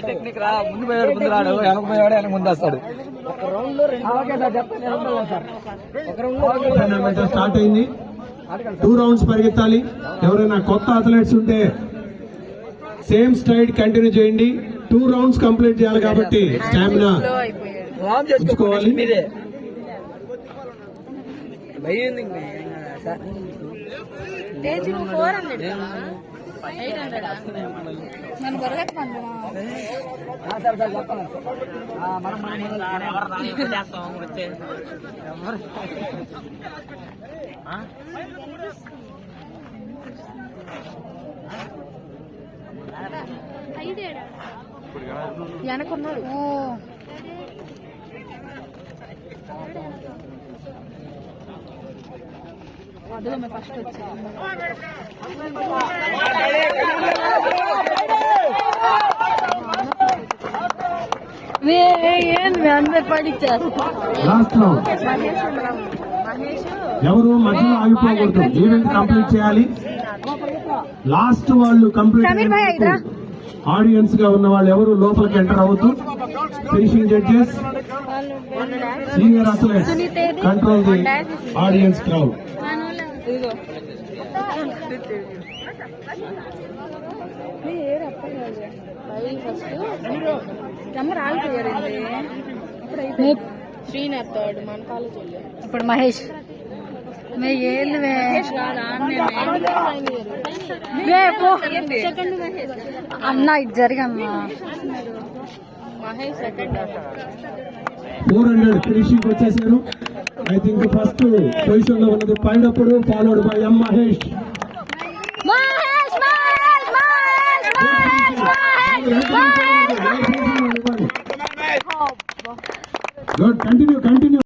Technique రా, ముందు పోయాడు ముందు రాడు, వెనక పోయాడు వెనక ముందు వస్తాడు. స్టార్ట్ అయింది. 2 రౌండ్స్ పరిగెత్తాలి. ఎవరైనా కొత్త అథ్లెట్స్ ఉంటే సేమ్ స్ట్రైడ్ కంటిన్యూ చేయండి. 2 రౌండ్స్ కంప్లీట్ చేయాలి కాబట్టి స్టామినా ఉంచుకోవాలి. వెనకున్నాడు. అందులో మేము ఫస్ట్ వచ్చాము. ఏంది అందరు పడిచ్చారు. ఎవరు మధ్యలో ఆగిపోకూడదు. ఈవెంట్ కంప్లీట్ చేయాలి. లాస్ట్ వాళ్ళు కంప్లీట్ ఆడియన్స్ గా ఉన్న వాళ్ళు ఎవరు లోపలికి ఎంటర్ అవ్వద్దు. Finishing judges, senior athletes control the audience crowd. Srinath third, మన కాలేజ్ ఇప్పుడు మహేష్. అన్న ఇది జరిగన్నా. మహేష్ సెకండ్. 400 ఫినిషింగ్ వచ్చేసారు. ఐ థింక్ ఫస్ట్ పొజిషన్ లో ఉన్నది పైనప్పుడు, followed by M Mahesh. Good, continue.